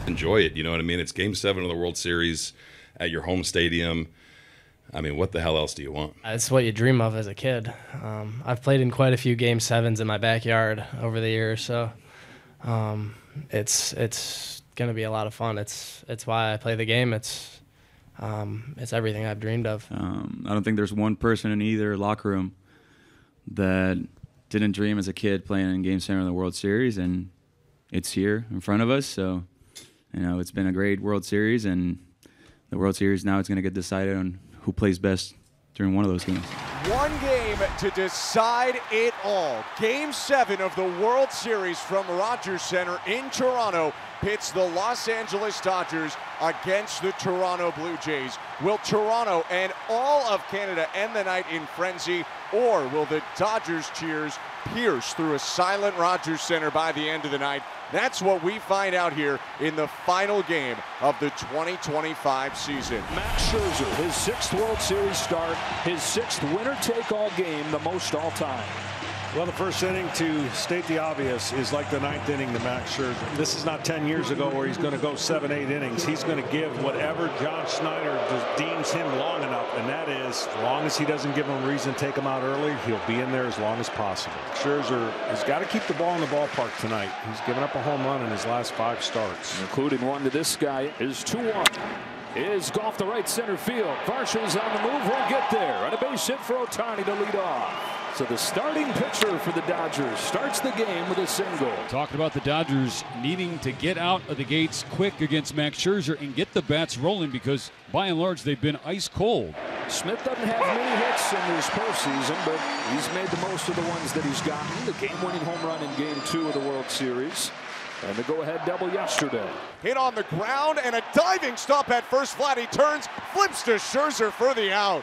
Enjoy it, you know what I mean? It's Game 7 of the World Series at your home stadium. I mean, what the hell else do you want? It's what you dream of as a kid. I've played in quite a few Game 7s in my backyard over the years, so it's going to be a lot of fun. It's why I play the game. It's everything I've dreamed of. I don't think there's one person in either locker room that didn't dream as a kid playing in Game 7 of the World Series, and it's here in front of us. So, you know, it's been a great World Series, and the World Series now it's going to get decided on who plays best during one of those games. One game to decide it all. Game 7 of the World Series from Rogers Center in Toronto pits the Los Angeles Dodgers against the Toronto Blue Jays. Will Toronto and all of Canada end the night in frenzy, or will the Dodgers cheers pierce through a silent Rogers Center by the end of the night? That's what we find out here in the final game of the 2025 season. Max Scherzer, his 6th World Series start, his 6th winner-take-all game, the most all-time. Well, the first inning, to state the obvious, is like the 9th inning to Max Scherzer. This is not 10 years ago where he's going to go 7, 8 innings. He's going to give whatever John Schneider deems him long enough, and that is, as long as he doesn't give him a reason to take him out early, he'll be in there as long as possible. Scherzer has got to keep the ball in the ballpark tonight. He's given up a home run in his last 5 starts. Including one to this guy is 2-1. Is golf to right center field. Varsho's on the move, won't get there. And a base hit for Ohtani to lead off. So the starting pitcher for the Dodgers starts the game with a single. Talked about the Dodgers needing to get out of the gates quick against Max Scherzer and get the bats rolling, because by and large they've been ice cold. Smith doesn't have many hits in this postseason, but he's made the most of the ones that he's gotten. The game-winning home run in Game 2 of the World Series. And the go-ahead double yesterday. Hit on the ground and a diving stop at first flat. He turns, flips to Scherzer for the out.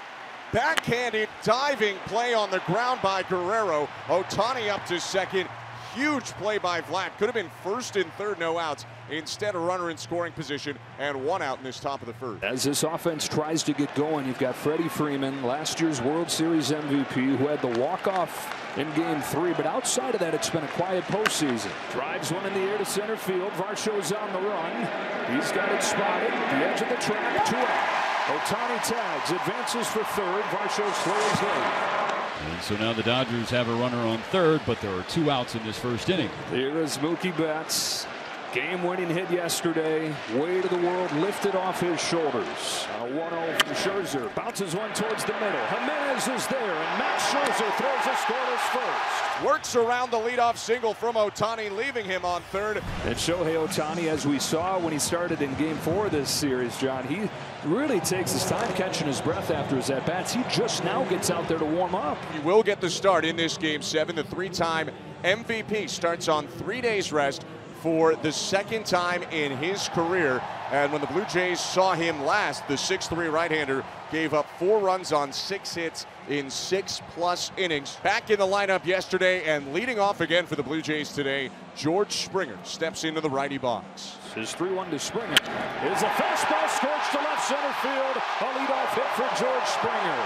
Backhanded diving play on the ground by Guerrero. Ohtani up to second. Huge play by Vlad. Could have been first and third, no outs. Instead, a runner in scoring position and 1 out in this top of the first. As this offense tries to get going, you've got Freddie Freeman, last year's World Series MVP, who had the walk-off in Game 3. But outside of that, it's been a quiet postseason. Drives one in the air to center field. Varsho's on the run. He's got it spotted. The edge of the track, 2 out. Ohtani tags, advances for third. Varsho slows late. And so now the Dodgers have a runner on third, but there are 2 outs in this first inning. Here is Mookie Betts. Game-winning hit yesterday. Weight of the world lifted off his shoulders. A 1-0 from Scherzer. Bounces one towards the middle. Jimenez is there, and Max Scherzer throws a scoreless first. Works around the leadoff single from Ohtani, leaving him on third. And Shohei Ohtani, as we saw when he started in Game 4 of this series, John, he really takes his time catching his breath after his at-bats. He just now gets out there to warm up. He will get the start in this Game 7. The 3-time MVP starts on 3 days rest for the 2nd time in his career. And when the Blue Jays saw him last, the 6'3" right-hander gave up 4 runs on 6 hits in 6+ innings. Back in the lineup yesterday and leading off again for the Blue Jays today, George Springer steps into the righty box. His 3-1 to Springer. Is a fastball scorched to left center field. A leadoff hit for George Springer.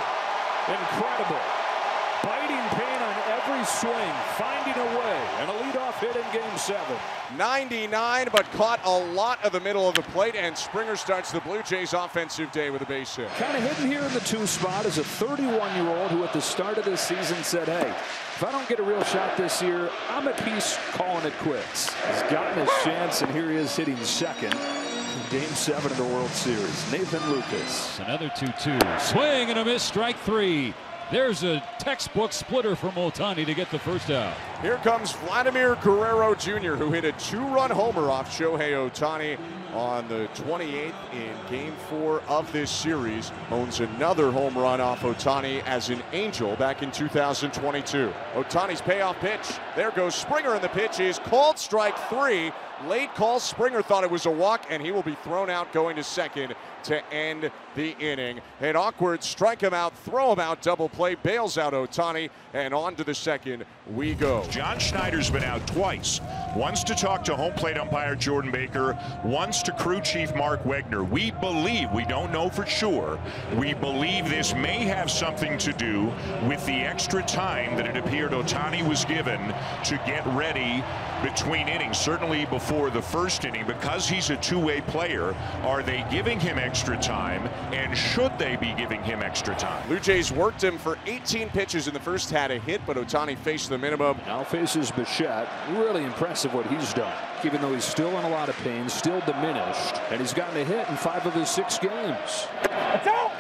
Incredible. Biting pain on every swing, finding a way, and a leadoff hit in Game 7. 99, but caught a lot of the middle of the plate, and Springer starts the Blue Jays offensive day with a base hit. Kind of hidden here in the 2 spot is a 31-year-old who at the start of this season said, hey, if I don't get a real shot this year, I'm at peace calling it quits. He's gotten his chance, and here he is hitting second in Game 7 of the World Series. Nathan Lucas. Another 2-2. Swing and a miss, strike 3. There's a textbook splitter from Ohtani to get the first out. Here comes Vladimir Guerrero Jr., who hit a 2-run homer off Shohei Ohtani on the 28th in Game 4 of this series. Owns another home run off Ohtani as an Angel back in 2022. Ohtani's payoff pitch. There goes Springer, and the pitch is called strike 3. Late call. Springer thought it was a walk, and he will be thrown out going to second to end the inning. An awkward strike him out, throw him out, double play, bails out Ohtani, and on to the second we go. John Schneider's been out twice. Once to talk to home plate umpire Jordan Baker, once to crew chief Mark Wegner, we believe, we don't know for sure, we believe this may have something to do with the extra time that it appeared Ohtani was given to get ready between innings, certainly before the first inning. Because he's a two-way player, are they giving him extra time, and should they be giving him extra time? Blue Jays worked him for 18 pitches in the first, had a hit, but Ohtani faced the minimum. Now faces Bichette. Really impressive what he's done, even though he's still in a lot of pain, still diminished, and he's gotten a hit in 5 of his 6 games.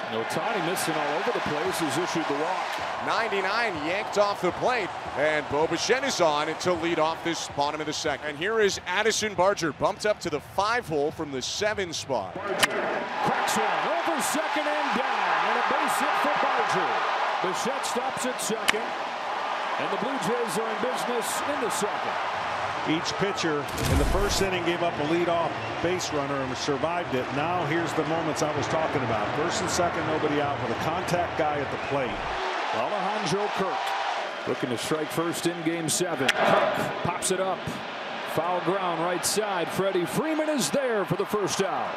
Ohtani missing all over the place, has issued the walk. 99 yanked off the plate, and Bo Bichette is on to lead off this bottom of the second. And here is Addison Barger, bumped up to the 5 hole from the 7 spot. Barger cracks one over second and down, and a base hit for Barger. Bichette stops at second, and the Blue Jays are in business in the second. Each pitcher in the first inning gave up a leadoff base runner and survived it. Now here's the moments I was talking about. First and second, nobody out with a contact guy at the plate. Alejandro Kirk looking to strike first in game 7. Kirk pops it up. Foul ground right side. Freddie Freeman is there for the first out.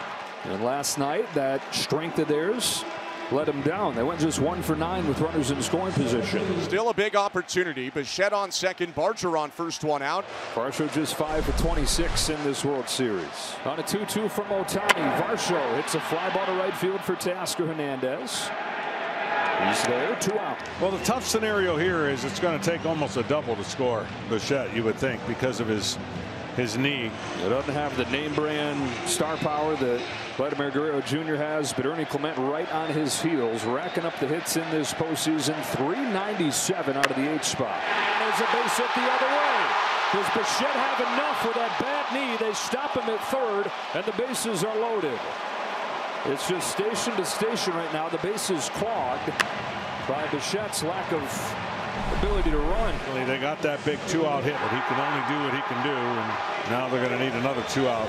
And last night, that strength of theirs let them down. They went just 1 for 9 with runners in scoring position. Still a big opportunity. Bichette on second, Barger on first, 1 out. Varsho just 5 for 26 in this World Series. On a 2-2 from Ohtani. Varsho hits a fly ball to right field for Teoscar Hernandez. He's there, 2 out. Well, the tough scenario here is it's going to take almost a double to score Bichette, you would think, because of his knee. It doesn't have the name brand star power that Vladimir Guerrero Jr. has, but Ernie Clement right on his heels, racking up the hits in this postseason. 397 out of the 8th spot. And there's a base hit the other way. Does Bichette have enough for that bad knee? They stop him at third, and the bases are loaded. It's just station to station right now. The base is clogged by Bichette's lack of ability to run. They got that big 2-out hit, but he can only do what he can do, and now they're going to need another 2-out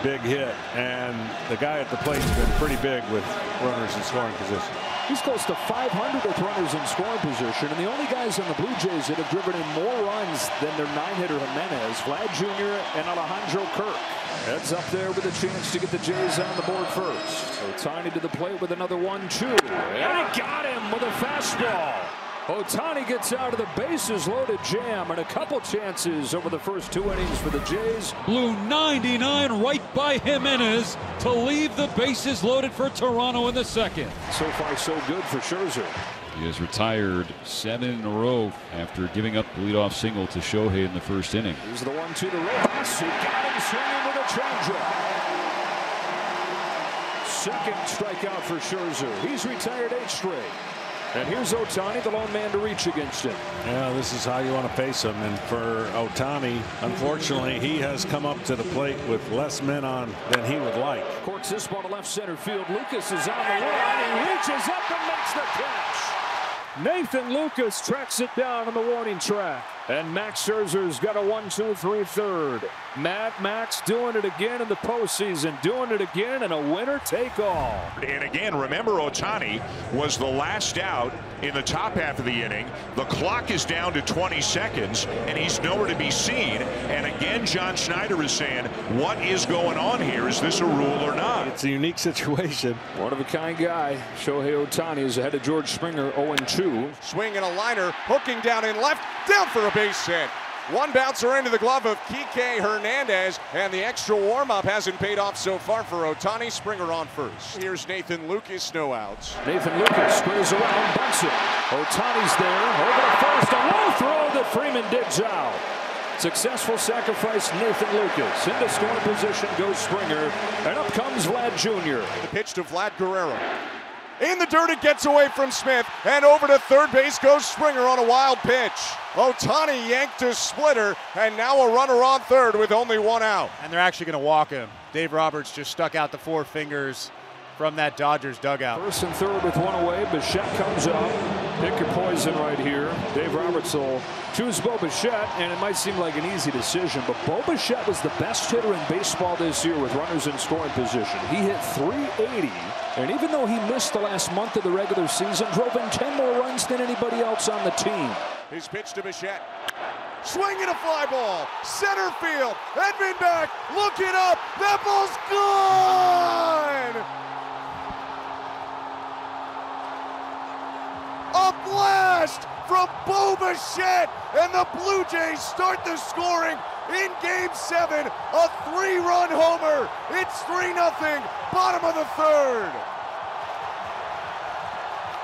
big hit. And the guy at the plate's been pretty big with runners in scoring position. He's close to 500 with runners in scoring position, and the only guys on the Blue Jays that have driven in more runs than their 9-hitter Jimenez, Vlad Jr. and Alejandro Kirk. Heads up there with a chance to get the Jays on the board first. Ohtani to the plate with another 1-2, and he got him with a fastball. Ohtani gets out of the bases loaded jam, and a couple chances over the first 2 innings for the Jays. Blew 99 right by Jimenez to leave the bases loaded for Toronto in the second. So far, so good for Scherzer. He has retired 7 in a row after giving up the leadoff single to Shohei in the first inning. Here's the 1-2 to Rojas, who got him swinging with a changeup. Second strikeout for Scherzer. He's retired 8 straight. And here's Ohtani, the lone man to reach against him. Yeah, this is how you want to face him. And for Ohtani, unfortunately, he has come up to the plate with less men on than he would like. Courts this ball to left center field. Lucas is on the run. He reaches up and makes the catch. Nathan Lucas tracks it down on the warning track. And Max Scherzer's got a 1-2-3 third. Max doing it again in the postseason, doing it again, and a winner take all. And again, remember, Ohtani was the last out in the top half of the inning. The clock is down to 20 seconds, and he's nowhere to be seen. And again, John Schneider is saying, what is going on here? Is this a rule or not? It's a unique situation. One-of-a-kind guy. Shohei Ohtani is ahead of George Springer, 0-2. Swing and a liner, hooking down in left, down for a base hit. One bouncer into the glove of Kike Hernandez, and the extra warm-up hasn't paid off so far for Ohtani. Springer on first. Here's Nathan Lucas, no outs. Nathan Lucas squares around, bunts it. Ohtani's there, over to first, a low throw that Freeman digs out. Successful sacrifice, Nathan Lucas. Into scoring position goes Springer, and up comes Vlad Jr. The pitch to Vlad Guerrero. In the dirt, it gets away from Smith, and over to third base goes Springer on a wild pitch. Ohtani yanked his splitter, and now a runner on third with only 1 out. And they're actually going to walk him. Dave Roberts just stuck out the 4 fingers from that Dodgers dugout. First and third with 1 away. Bichette comes up. Pick your poison right here. Dave Roberts will choose Bo Bichette, and it might seem like an easy decision, but Bo Bichette was the best hitter in baseball this year with runners in scoring position. He hit .380, and even though he missed the last month of the regular season, drove in 10 more runs than anybody else on the team. His pitch to Bichette. swinging a fly ball, center field, Edman back, looking up, that ball's gone! A blast from Bo Bichette, and the Blue Jays start the scoring in Game 7, a 3-run homer. It's 3-0, bottom of the third.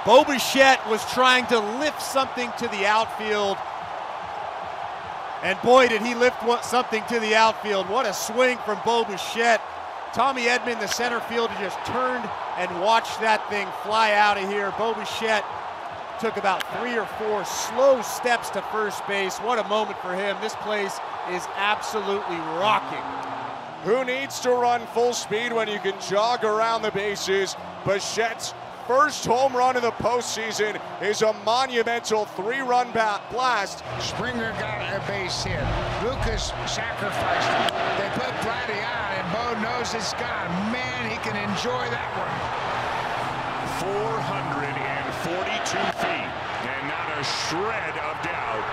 Bo Bichette was trying to lift something to the outfield, and boy, did he lift something to the outfield. What a swing from Bo Bichette. Tommy Edman, the center fielder, just turned and watched that thing fly out of here. Bo Bichette took about 3 or 4 slow steps to first base. What a moment for him. This place is absolutely rocking. Who needs to run full speed when you can jog around the bases? Bichette's first home run of the postseason is a monumental 3-run blast. Springer got a base hit. Lucas sacrificed it. They put Vladdy on, and Bo knows it's gone. Man, he can enjoy that one. 442 feet, and not a shred of doubt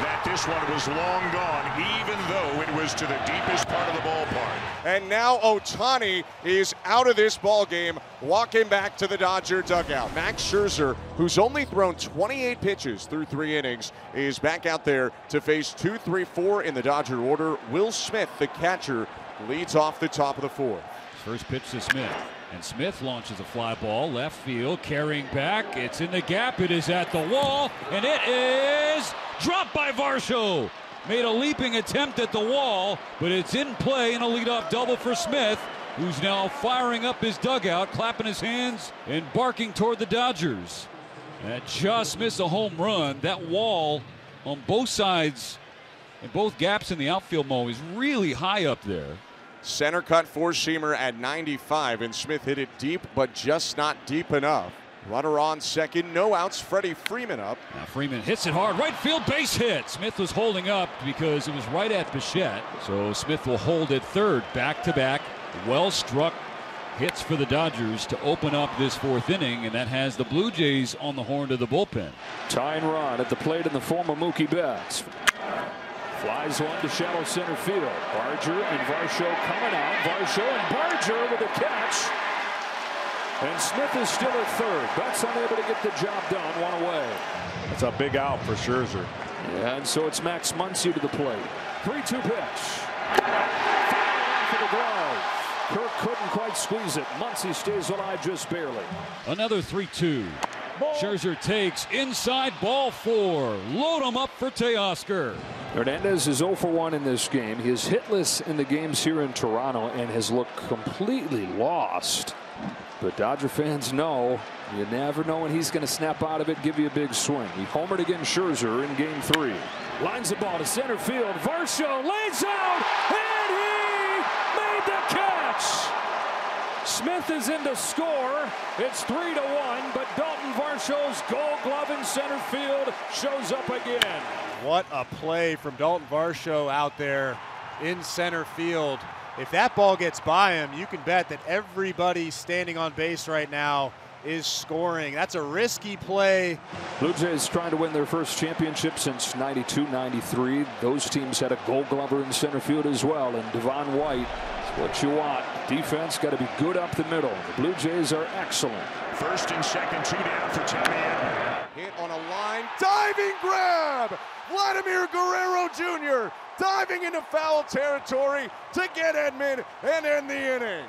that this one was long gone, even though it was to the deepest part of the ballpark. And now Ohtani is out of this ball game, walking back to the Dodger dugout. Max Scherzer, who's only thrown 28 pitches through 3 innings, is back out there to face 2, 3, 4 in the Dodger order. Will Smith, the catcher, leads off the top of the 4th. First pitch to Smith. And Smith launches a fly ball, left field, carrying back. It's in the gap. It is at the wall, and it is dropped by Varsho. Made a leaping attempt at the wall, but it's in play, and a leadoff double for Smith, who's now firing up his dugout, clapping his hands and barking toward the Dodgers. That just missed a home run. That wall on both sides and both gaps in the outfield mow is really high up there. Center cut four-seamer at 95, and Smith hit it deep, but just not deep enough. Runner on second, no outs. Freddie Freeman up. Now Freeman hits it hard, right field base hit. Smith was holding up because it was right at Bichette. So Smith will hold at third. Back-to-back, well-struck hits for the Dodgers to open up this 4th inning, and that has the Blue Jays on the horn to the bullpen. Tying run at the plate in the form of Mookie Betts. Flies one to shallow center field. Barger and Varsho coming out. Varsho and Barger with a catch. And Smith is still at third. Betts unable to get the job done. One away. That's a big out for Scherzer. Yeah, and so it's Max Muncy to the plate. 3-2 pitch. Foul for the glove. Kirk couldn't quite squeeze it. Muncy stays alive just barely. Another 3-2. Scherzer takes inside, ball 4. Load him up for Teoscar. Hernandez is 0 for 1 in this game. He is hitless in the games here in Toronto and has looked completely lost. But Dodger fans know you never know when he's going to snap out of it, give you a big swing. He homered against Scherzer in Game 3. Lines the ball to center field. Varsho lays out, and he made the catch. Smith is in to score. It's 3-1, but Dalton Varsho's Gold Glove in center field shows up again. What a play from Dalton Varsho out there in center field. If that ball gets by him, you can bet that everybody standing on base right now is scoring. That's a risky play. Blue Jays trying to win their first championship since 92-93. Those teams had a Gold Glover in center field as well, and Devon White. What you want. Defense got to be good up the middle. The Blue Jays are excellent. First and second, 2 down for Tommy Edman. Hit on a line, diving grab! Vladimir Guerrero Jr. diving into foul territory to get Edman and end the inning.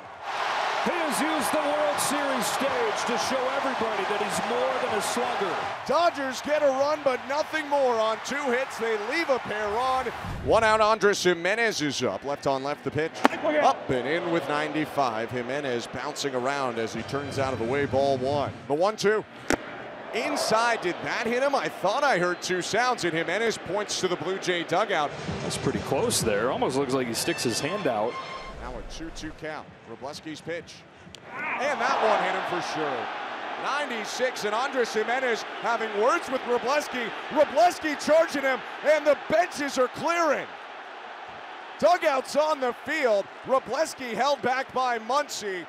He has used the World Series stage to show everybody that he's more than a slugger. Dodgers get a run, but nothing more on 2 hits. They leave a pair on. 1 out, Andres Jimenez is up. Left on left the pitch. Up and in with 95. Jimenez bouncing around as he turns out of the way, ball 1. The 1-2. Inside, did that hit him? I thought I heard 2 sounds, and Jimenez points to the Blue Jay dugout. That's pretty close there. Almost looks like he sticks his hand out. Now a 2-2 count. Wroblewski's pitch. And that one hit him for sure. 96, and Andres Jimenez having words with Wroblewski. Wroblewski charging him, and the benches are clearing. Dugouts on the field. Wroblewski held back by Muncy.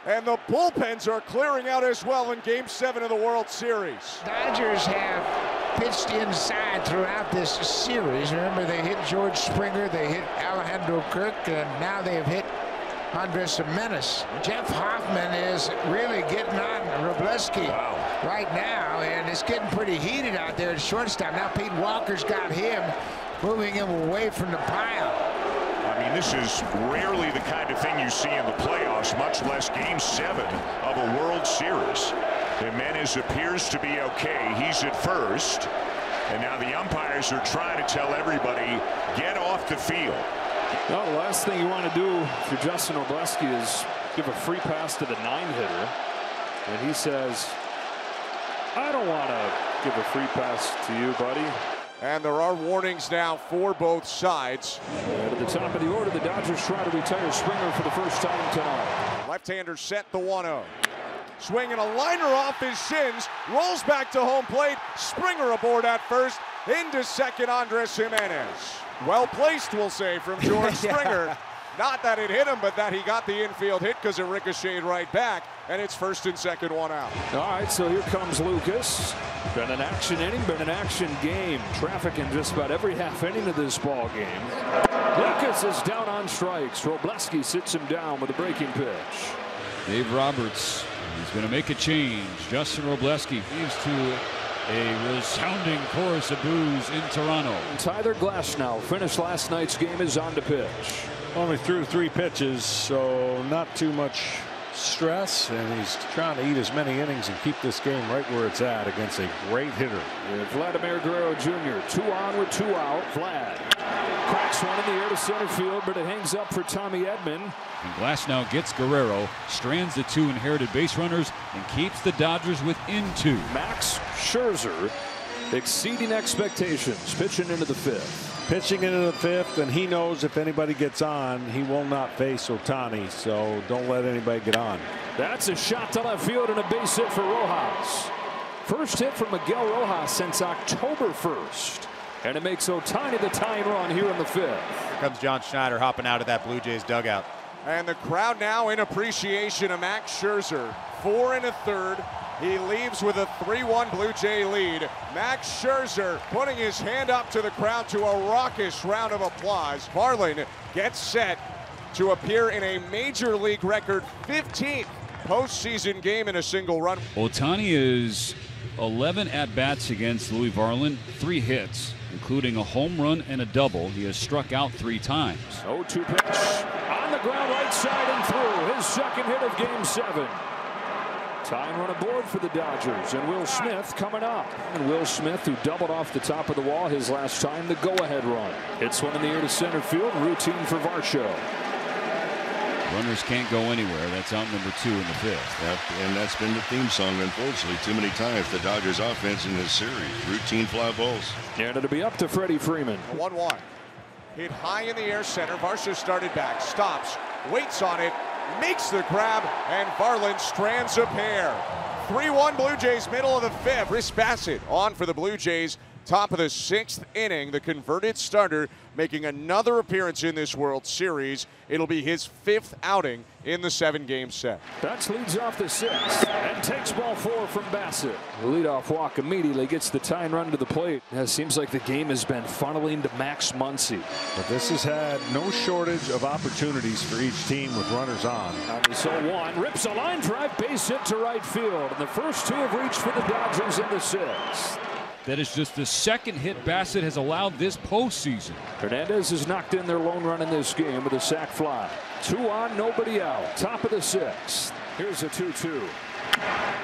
And the bullpens are clearing out as well in Game 7 of the World Series. Dodgers have pitched inside throughout this series. Remember, they hit George Springer, they hit Alejandro Kirk, and now they've hit Andres Gimenez. Jeff Hoffman is really getting on Robleski right now, and it's getting pretty heated out there at shortstop. Now Pete Walker's got him, moving him away from the pile. I mean, this is rarely the kind of thing you see in the playoffs, much less Game 7 of a World Series. Gimenez appears to be okay. He's at first, and now the umpires are trying to tell everybody, get off the field. Well, the last thing you want to do if you're Justin Robleski is give a free pass to the 9-hitter, and he says, I don't want to give a free pass to you, buddy. And there are warnings now for both sides. And at the top of the order, the Dodgers try to retire Springer for the first time tonight. Left-hander set the 1-0. Swinging a liner off his shins, rolls back to home plate. Springer aboard at first, into second, Andres Gimenez. Well placed, we'll say, from George Springer. Not that it hit him, but that he got the infield hit because it ricocheted right back, and it's first and second, 1 out. All right, so here comes Lucas. Been an action inning, been an action game. Traffic in just about every half inning of this ball game. Lucas is down on strikes. Robleski sits him down with a breaking pitch. Dave Roberts, he's going to make a change. Justin Robleski leaves to a resounding chorus of boos in Toronto. Tyler Glasnow finished last night's game, is on to pitch. Only threw 3 pitches, so not too much stress, and he's trying to eat as many innings and keep this game right where it's at against a great hitter. Vladimir Guerrero Jr. 2 on with 2 out. Vlad cracks one in the air to center field, but it hangs up for Tommy Edman. And Glasnow gets Guerrero, strands the 2 inherited base runners, and keeps the Dodgers within 2. Max Scherzer exceeding expectations, pitching into the 5th. Pitching into the 5th, and he knows if anybody gets on, he will not face Ohtani, so don't let anybody get on. That's a shot to left field and a base hit for Rojas. First hit from Miguel Rojas since October 1st. And it makes Ohtani the tying run here in the 5th. Here comes John Schneider hopping out of that Blue Jays dugout. And the crowd now in appreciation of Max Scherzer. 4 1/3. He leaves with a 3-1 Blue Jay lead. Max Scherzer putting his hand up to the crowd to a raucous round of applause. Varlin gets set to appear in a major league record 15th postseason game in a single run. Ohtani is 11 at-bats against Louis Varlin, 3 hits, including a home run and a double. He has struck out 3 times. 0-2 pitch on the ground, right side and through. His second hit of Game 7. Tying run aboard for the Dodgers, and Will Smith coming up. And Will Smith, who doubled off the top of the wall his last time, the go-ahead run. Hits one in the air to center field, routine for Varsho. Runners can't go anywhere. That's out number 2 in the 5th. Yep, and that's been the theme song, unfortunately, too many times. The Dodgers offense in this series, routine fly balls. And it'll be up to Freddie Freeman. 1-1. Hit high in the air center. Varsho started back, stops, waits on it, makes the grab, and Varlin strands a pair. 3-1 Blue Jays, middle of the 5th. Chris Bassett on for the Blue Jays. Top of the 6th inning, the converted starter making another appearance in this World Series. It'll be his 5th outing in the 7-game set. Betts leads off the 6th and takes ball 4 from Bassett. The leadoff walk immediately gets the tying run to the plate. It seems like the game has been funneling to Max Muncy. But this has had no shortage of opportunities for each team with runners on. So 1 rips a line drive, base hit to right field. And the first 2 have reached for the Dodgers in the 6th. That is just the second hit Bassett has allowed this postseason. Hernandez has knocked in their lone run in this game with a sac fly. 2 on, nobody out. Top of the 6th. Here's a 2-2.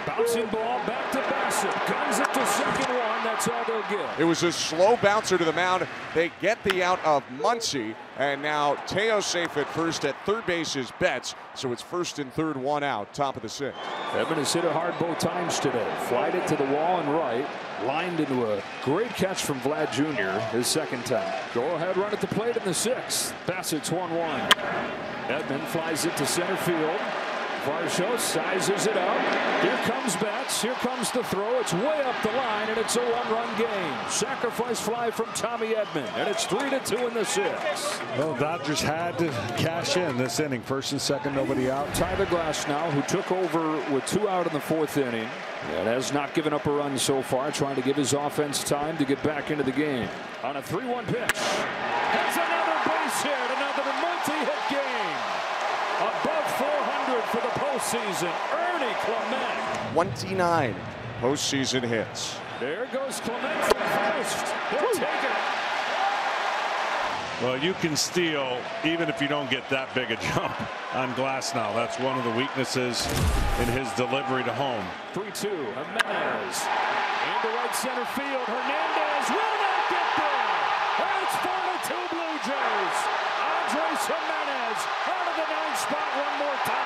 Bouncing ball back to Bassett. Guns it to second 1. That's all they'll get. It was a slow bouncer to the mound. They get the out of Muncy, and now Teo safe at first. At third base is Betts, so it's first and third, 1 out, top of the 6th. Edman has hit it hard both times today. Flied it to the wall and right. Lined into a great catch from Vlad Jr. his second time. Go ahead run at the plate in the 6th. Bassett's 1-1. Edman flies it to center field. Varsho sizes it up. Here comes comes Betts. Here comes the throw. It's way up the line, and it's a one-run game. Sacrifice fly from Tommy Edman, and it's 3-2 in the 6th. Well, Dodgers had to cash in this inning. First and second, nobody out. Tyler Glasnow, who took over with 2 out in the 4th inning, and has not given up a run so far, trying to give his offense time to get back into the game. On a 3-1 pitch. Has another base hit, another multi-hit game. Above 400 for the postseason. Ernie Clement. 29 postseason hits. There goes Clement from first. He'll take it. Well, you can steal even if you don't get that big a jump on Glasnow. That's one of the weaknesses in his delivery to home. 3-2. Jimenez into right center field. Hernandez will not get there. And it's 4-2 Blue Jays. Andres Jimenez out of the 9th spot one more time.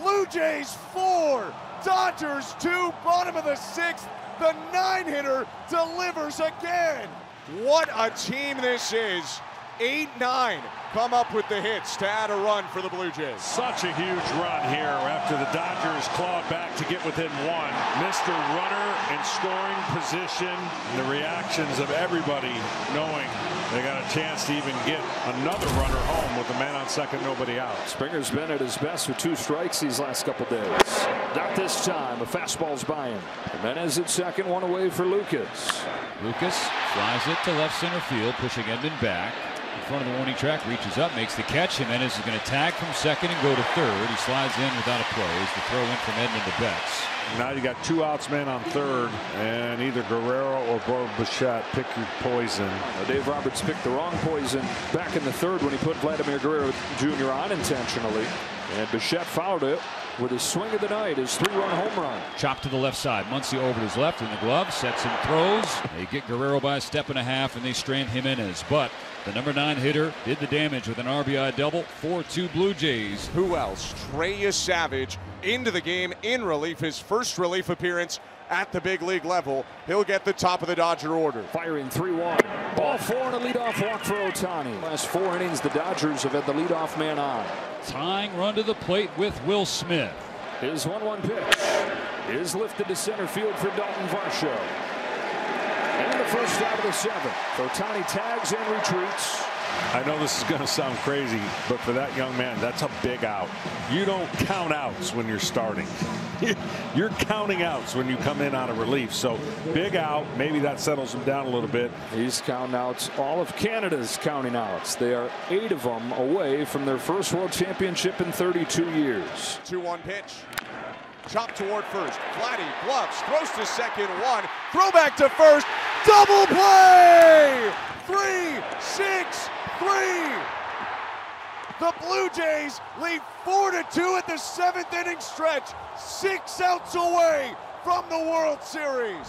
Blue Jays 4, Dodgers 2, bottom of the 6th. The 9-hitter delivers again. What a team this is. 8-9 come up with the hits to add a run for the Blue Jays. Such a huge run here after the Dodgers clawed back to get within 1. Mr. Runner in scoring position. The reactions of everybody knowing they got a chance to even get another runner home with a man on second, nobody out. Springer's been at his best with 2 strikes these last couple days. Not this time. A fastball's by him. Jimenez at second, 1 away for Lucas. Lucas flies it to left center field, pushing Edman back. In front of the warning track, reaches up, makes the catch. Jimenez is going to tag from second and go to third. He slides in without a play. It's the throw in from Edman to Betts. Now you got 2 outs, man on third, and either Guerrero or Bichette, pick your poison. Dave Roberts picked the wrong poison back in the 3rd when he put Vladimir Guerrero Jr. on intentionally. And Bichette fouled it with his swing of the night, his 3-run home run. Chopped to the left side. Muncy over to his left in the glove, sets and throws. They get Guerrero by a step and a half, and they strand Jimenez. But the number 9 hitter did the damage with an RBI double. 4-2 Blue Jays. Who else? Trey Savage into the game in relief. His first relief appearance at the big league level. He'll get the top of the Dodger order. Firing 3-1. Ball 4 and a leadoff walk for Ohtani. Last 4 innings, the Dodgers have had the leadoff man on. Tying run to the plate with Will Smith. His 1-1 pitch is lifted to center field for Dalton Varsho. And the first out of the 7th. Ohtani tags and retreats. I know this is going to sound crazy, but for that young man, that's a big out. You don't count outs when you're starting. You're counting outs when you come in on a relief. So big out, maybe that settles him down a little bit. He's counting outs. All of Canada's counting outs. They are 8 of them away from their first World Championship in 32 years. 2-1 pitch. Chop toward first. Vladdy gloves, throws to second, 1. Throw back to first. Double play! 3-6-3. The Blue Jays lead 4-2 at the 7th inning stretch. 6 outs away from the World Series.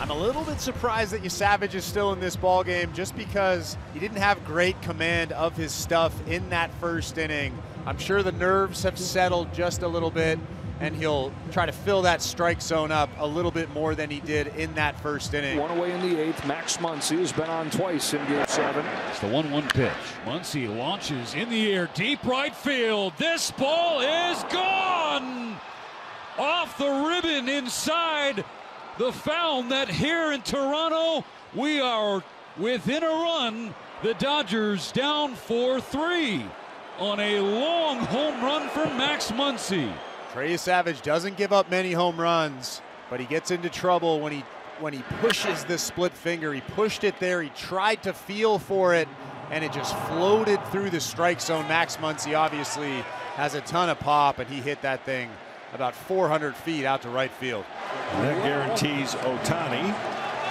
I'm a little bit surprised that Savage is still in this ball game just because he didn't have great command of his stuff in that first inning. I'm sure the nerves have settled just a little bit, and he'll try to fill that strike zone up a little bit more than he did in that first inning. 1 away in the 8th. Max Muncy has been on twice in Game 7. It's the 1-1 pitch. Muncy launches in the air, deep right field. This ball is gone! Off the ribbon inside the foul net here in Toronto. We are within a run. The Dodgers down 4-3 on a long home run from Max Muncy. Trey Savage doesn't give up many home runs, but he gets into trouble when he pushes this split finger. He pushed it there. He tried to feel for it, and it just floated through the strike zone. Max Muncy obviously has a ton of pop, and he hit that thing about 400 feet out to right field. And that guarantees Ohtani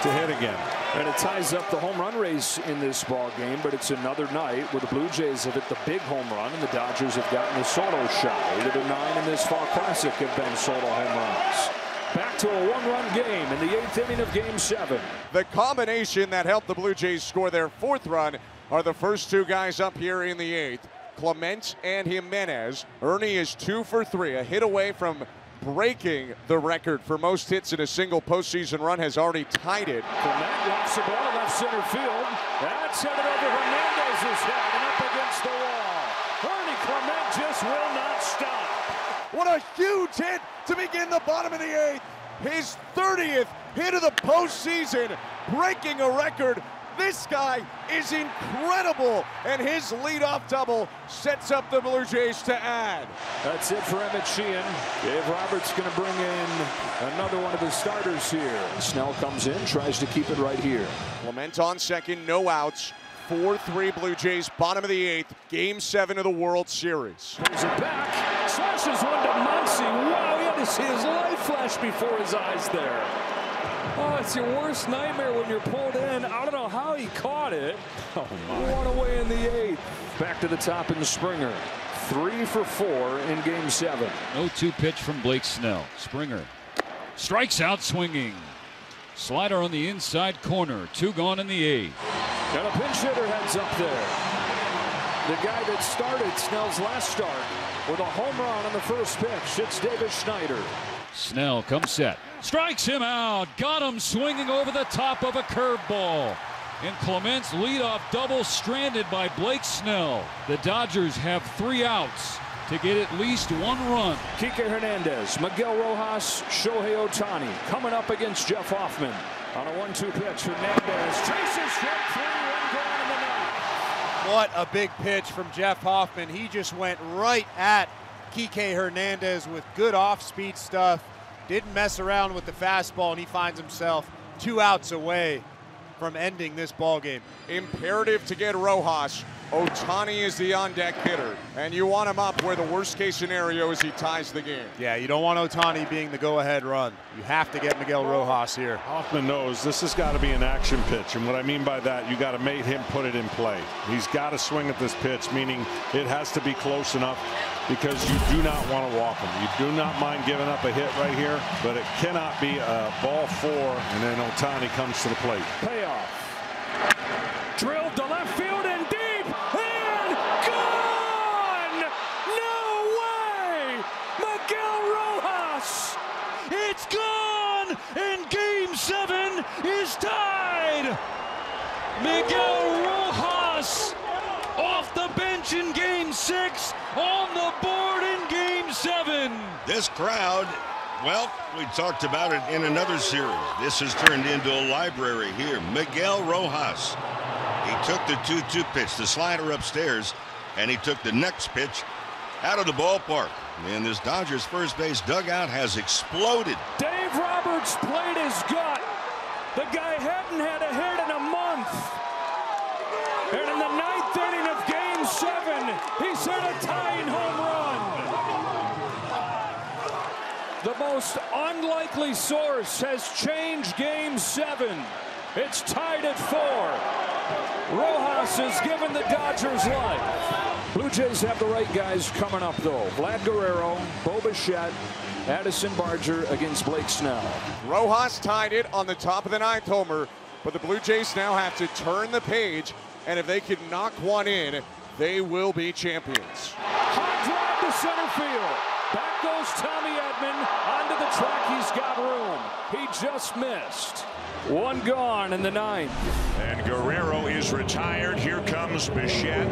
to hit again. And it ties up the home run race in this ball game, but it's another night where the Blue Jays have hit the big home run and the Dodgers have gotten the Soto shot. 8 of the 9 in this Fall Classic have been Soto home runs. Back to a 1-run game in the 8th inning of Game 7. The combination that helped the Blue Jays score their 4th run are the first 2 guys up here in the 8th, Clement and Jimenez. Ernie is 2 for 3, a hit away from breaking the record for most hits in a single postseason run, has already tied it. Clement lofts the ball left center field. That's headed over Hernandez's head and up against the wall. Ernie Clement just will not stop. What a huge hit to begin the bottom of the 8th. His 30th hit of the postseason, breaking a record. This guy is incredible, and his leadoff double sets up the Blue Jays to add. That's it for Emmett Sheehan. Dave Roberts going to bring in another one of his starters here. Snell comes in, tries to keep it right here. Clement on second, no outs. 4-3 Blue Jays, bottom of the 8th, Game 7 of the World Series. Pulls it back, slashes one to Muncy. Wow, he had to see his life flash before his eyes there. Oh, it's your worst nightmare when you're pulled in. I don't know how he caught it. Oh, my. One away in the 8th. Back to the top in Springer. 3 for 4 in Game 7. 0-2 pitch from Blake Snell. Springer strikes out swinging. Slider on the inside corner. 2 gone in the 8th. And a pinch hitter heads up there. The guy that started Snell's last start with a home run on the first pitch. It's David Schneider. Snell comes set. Strikes him out. Got him swinging over the top of a curveball. And Clement's leadoff double stranded by Blake Snell. The Dodgers have 3 outs to get at least 1 run. Kike Hernandez, Miguel Rojas, Shohei Ohtani coming up against Jeff Hoffman. On a 1-2 pitch, Hernandez chases strike 3, 1 gone in the 9th. What a big pitch from Jeff Hoffman. He just went right at Kike Hernandez with good off-speed stuff. Didn't mess around with the fastball, and he finds himself 2 outs away from ending this ball game. Imperative to get Rojas. Ohtani is the on-deck hitter, and you want him up where the worst-case scenario is he ties the game. Yeah, you don't want Ohtani being the go-ahead run. You have to get Miguel Rojas here. Hoffman knows this has got to be an action pitch, and what I mean by that, you got to make him put it in play. He's got to swing at this pitch, meaning it has to be close enough because you do not want to walk him. You do not mind giving up a hit right here, but it cannot be a ball 4, and then Ohtani comes to the plate. Payoff. Drilled to left field and deep and gone! No way! Miguel Rojas! It's gone, and Game 7 is tied. Miguel Rojas off the bench in Game 6, on the board in Game 7. This crowd, well, we talked about it in another series. This has turned into a library here. Miguel Rojas. He took the 2-2 pitch, the slider upstairs, and he took the next pitch out of the ballpark. And this Dodgers first base dugout has exploded. Dave Roberts played his gut. The guy hadn't had a hit in a month. And in the 9th inning of Game 7, he's hit a tying home run. The most unlikely source has changed Game 7. It's tied at 4. Rojas has given the Dodgers life. Blue Jays have the right guys coming up, though. Vlad Guerrero, Bo Bichette, Addison Barger against Blake Snell. Rojas tied it on the top of the 9th homer, but the Blue Jays now have to turn the page, and if they can knock one in, they will be champions. High drive to center field. Back goes Tommy Edman. Onto the track, he's got room. He just missed. 1 gone in the 9th. And Guerrero is retired. Here comes Bichette,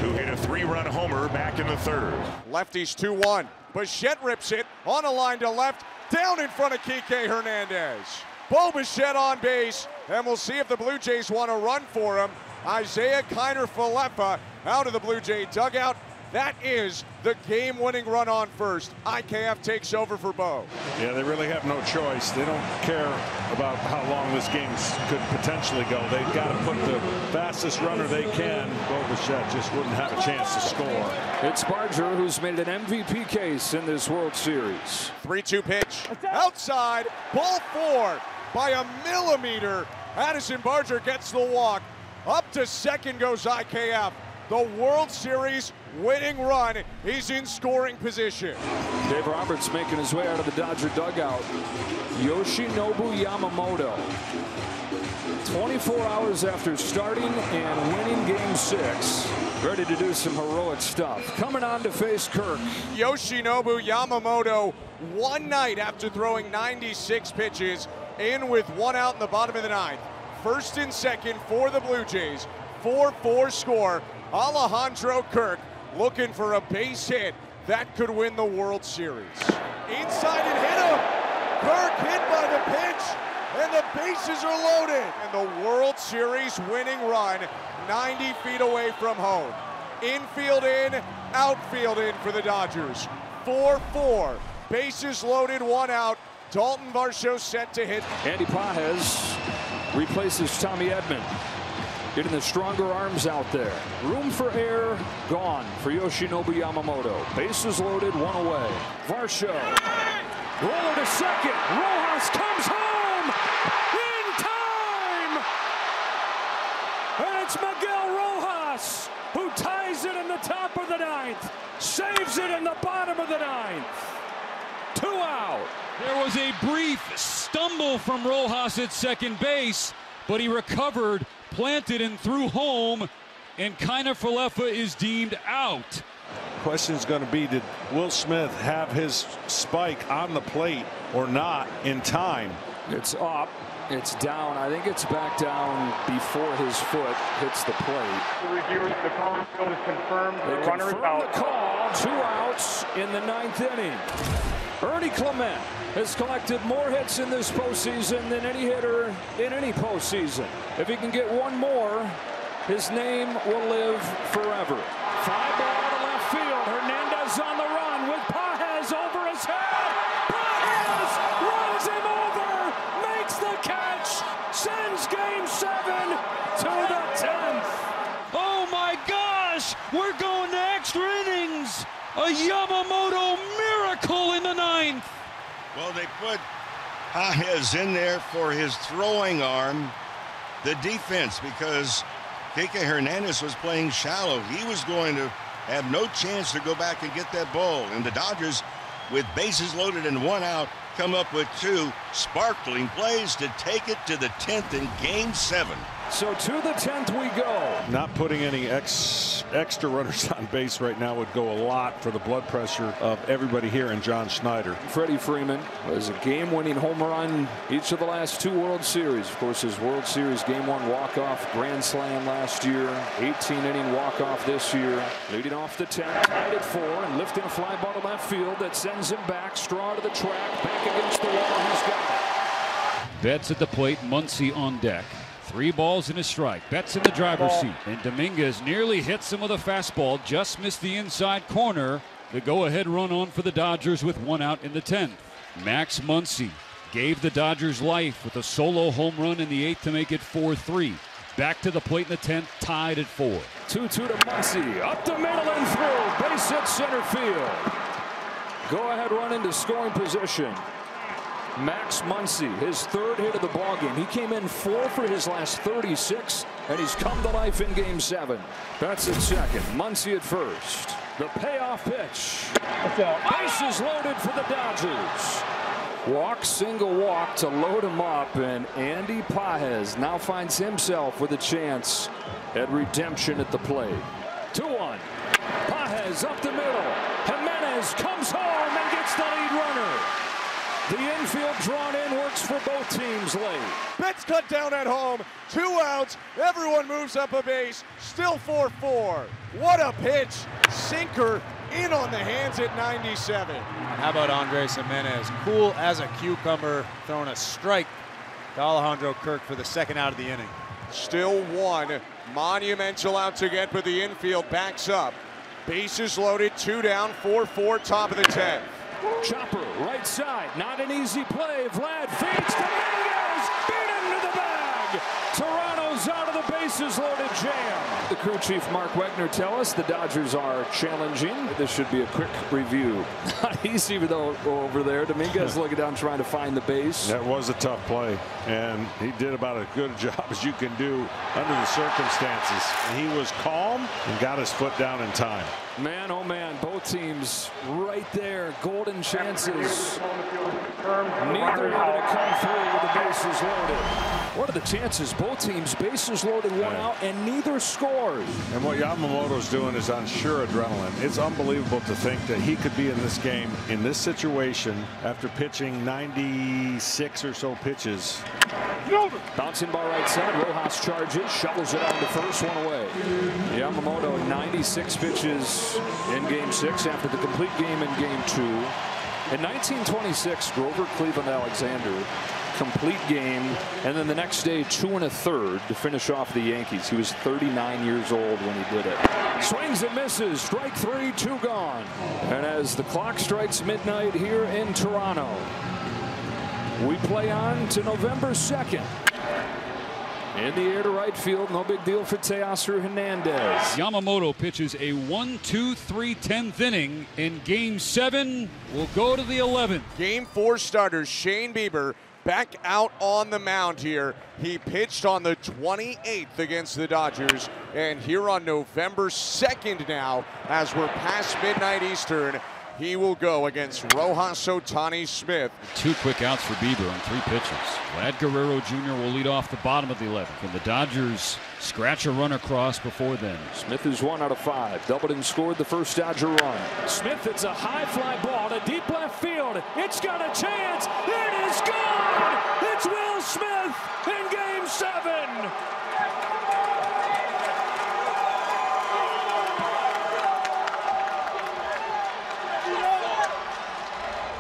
who hit a 3-run homer back in the 3rd. Lefties 2-1. Bichette rips it on a line to left, down in front of Kike Hernandez. Bo Bichette on base, and we'll see if the Blue Jays want to run for him. Isaiah Kiner-Falefa out of the Blue Jay dugout. That is the game-winning run on first. IKF takes over for Bo. Yeah, they really have no choice. They don't care about how long this game could potentially go. They've got to put the fastest runner they can. Bo Bichette just wouldn't have a chance to score. It's Barger who's made an MVP case in this World Series. 3-2 pitch. Outside. Ball 4 by a millimeter. Addison Barger gets the walk. Up to second goes IKF. The World Series winning run. He's in scoring position. Dave Roberts making his way out of the Dodger dugout. Yoshinobu Yamamoto. 24 hours after starting and winning Game 6. Ready to do some heroic stuff. Coming on to face Kirk. Yoshinobu Yamamoto, one night after throwing 96 pitches, in with 1 out in the bottom of the 9th. First and second for the Blue Jays. 4-4 score. Alejandro Kirk looking for a base hit. that could win the World Series. Inside and hit him. Kirk hit by the pitch, and the bases are loaded. And the World Series winning run 90 feet away from home. Infield in, outfield in for the Dodgers. 4-4. Bases loaded, 1 out. Dalton Varsho set to hit. Andy Pages replaces Tommy Edman. Getting the stronger arms out there. Room for air gone for Yoshinobu Yamamoto. Bases loaded, 1 away. Varsho. Roller to second. Rojas comes home in time. And it's Miguel Rojas who ties it in the top of the 9th. Saves it in the bottom of the 9th. 2 out. There was a brief stumble from Rojas at second base, but he recovered, planted, and threw home, and Kiner-Falefa is deemed out. Question is going to be, did Will Smith have his spike on the plate or not in time? It's up. It's down. I think it's back down before his foot hits the plate. The reviewers, the call field is confirmed. They The runner is confirm out. the call. 2 outs in the 9th inning. Ernie Clement has collected more hits in this postseason than any hitter in any postseason. If he can get 1 more, his name will live forever. Fly ball to left field. Hernandez on the run with Pages over his head. Pages runs him over, makes the catch, sends Game 7 to the 10th. Oh my gosh, we're going to extra innings. A Yamamoto miracle in the 9th. Well, they put Pages in there for his throwing arm, the defense, because Kike Hernandez was playing shallow. He was going to have no chance to go back and get that ball. And the Dodgers, with bases loaded and 1 out, come up with 2 sparkling plays to take it to the 10th in Game 7. So to the 10th we go. Not putting any extra runners on base right now would go a lot for the blood pressure of everybody here and John Schneider. Freddie Freeman was a game-winning home run each of the last 2 World Series. Of course, his World Series Game 1 walk-off grand slam last year. 18-inning walk-off this year. Leading off the 10th, tied at 4, and lifting a fly ball to left field that sends him back. Straw to the track, back against the wall. He's got it. Betts at the plate, Muncy on deck. 3 balls and a strike. Betts in the driver's seat. And Dominguez nearly hits him with a fastball. Just missed the inside corner. The go-ahead run on for the Dodgers with 1 out in the 10th. Max Muncy gave the Dodgers life with a solo home run in the 8th to make it 4-3. Back to the plate in the 10th, tied at 4. 2-2 to Muncy. Up the middle and through. Base hit center field. Go-ahead run into scoring position. Max Muncy, his 3rd hit of the ballgame. He came in 4 for his last 36, and he's come to life in Game 7. That's at second. Muncy at first. The payoff pitch. Bases loaded for the Dodgers. Walk, single walk to load him up, and Andy Pages now finds himself with a chance at redemption at the plate. 2-1. Pages up the middle. Jimenez comes home and gets the lead runner. The infield drawn in works for both teams late. Betts cut down at home. 2 outs. Everyone moves up a base. Still 4-4. What a pitch. Sinker in on the hands at 97. How about Andres Jimenez? Cool as a cucumber, throwing a strike to Alejandro Kirk for the 2nd out of the inning. Still 1. Monumental out to get, but the infield backs up. Bases loaded. 2 down. 4-4. Top of the 10th. Chopper, right side, not an easy play. Vlad feeds Dominguez, beat him to the bag. Toronto's out of the bases loaded jam. The crew chief Mark Wegner tell us the Dodgers are challenging. This should be a quick review. Not easy though over there. Dominguez looking down trying to find the base. That was a tough play, and he did about as good a job as you can do under the circumstances. He was calm and got his foot down in time. Man, oh man, both teams right there. Golden chances. Neither able to come through with the bases loaded. What are the chances? Both teams bases loaded, one out, and neither scores. And what Yamamoto's doing is on sure adrenaline. It's unbelievable to think that he could be in this game, in this situation, after pitching 96 or so pitches. Bouncing ball right side. Rojas charges, shovels it on to first, one away. Yamamoto 96 pitches in Game 6 after the complete game in Game 2. In 1926, Grover Cleveland Alexander, complete game, and then the next day 2 1/3 to finish off the Yankees. He was 39 years old when he did it. Swings and misses. Strike 3, 2 gone. And as the clock strikes midnight here in Toronto, we play on to November 2nd. In the air to right field, no big deal for Teoscar Hernandez. Yamamoto pitches a 1-2-3 10th inning in Game 7. We'll go to the 11th. Game 4 starter Shane Bieber back out on the mound here. He pitched on the 28th against the Dodgers, and here on November 2nd now, as we're past midnight Eastern, he will go against Rojas Ohtani Smith. 2 quick outs for Bieber on 3 pitches. Vlad Guerrero Jr. will lead off the bottom of the 11th. And the Dodgers scratch a run across before then. Smith is 1 out of 5. Doubled and scored the first Dodger run. Smith, it's a high fly ball to deep left field. It's got a chance. It is gone. It's Will Smith in Game 7.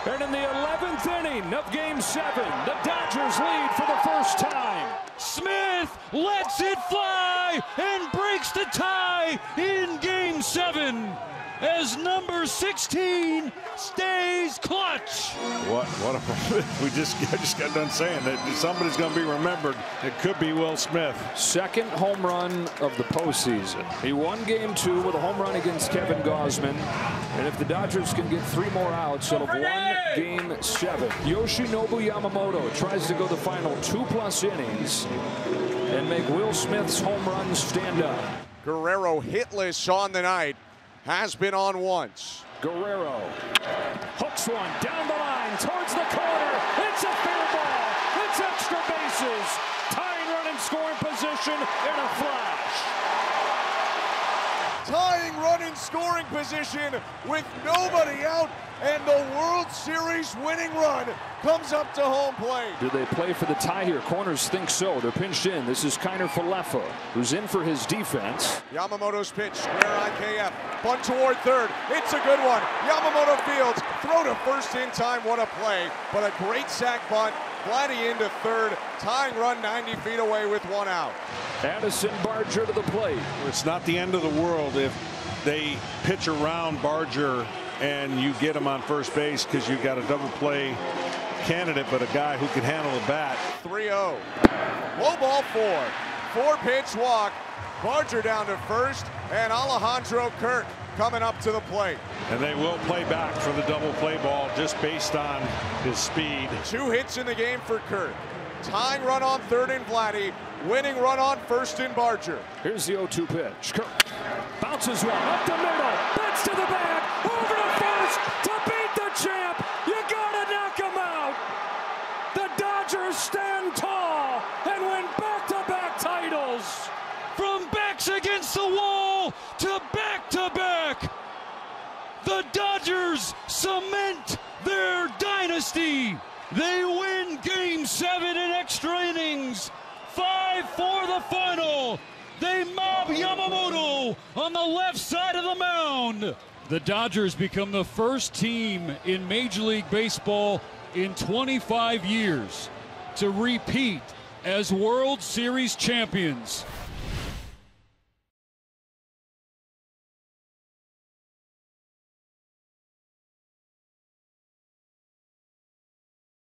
And in the 11th inning of Game 7, the Dodgers lead for the first time. Smith lets it fly and breaks the tie in Game 7 as number 16 stays clutch. What a I just got done saying that somebody's going to be remembered. It could be Will Smith. Second home run of the postseason. He won Game 2 with a home run against Kevin Gausman. And if the Dodgers can get 3 more outs, they'll have won Game 7. Yoshinobu Yamamoto tries to go the final 2+ innings and make Will Smith's home run stand up. Guerrero hitless on the night. Has been on once. Guerrero hooks one down the line towards the corner. It's a fair ball. It's extra bases. Tying run in scoring position in a flash. Tying run in scoring position with nobody out, and the World Series winning run comes up to home plate. Do they play for the tie here? Corners think so. They're pinched in. This is Kiner Falefa, who's in for his defense. Yamamoto's pitch, square IKF, bunt toward third. It's a good one. Yamamoto fields, throw to first in time. What a play, but a great sac bunt. Vladdy into third, tying run 90 feet away with 1 out. Addison Barger to the plate. It's not the end of the world if they pitch around Barger and you get him on first base, because you got a double play candidate, but a guy who can handle the bat. 3-0. Low ball 4. 4-pitch walk. Barger down to first, and Alejandro Kirk coming up to the plate. And they will play back for the double play ball just based on his speed. 2 hits in the game for Kirk. Tying run on third in Vladdy. Winning run on first in Barger. Here's the 0-2 pitch. Kirk bounces one up the middle. Bats to the back. Over to first to beat the champ. You gotta knock him out. The Dodgers stand tall and win back-to-back titles. From backs against the wall to back-to-back, the Dodgers cement their dynasty. They win Game 7 in extra innings. 5 for the final. They mob Yamamoto on the left side of the mound. The Dodgers become the first team in Major League Baseball in 25 years to repeat as World Series champions.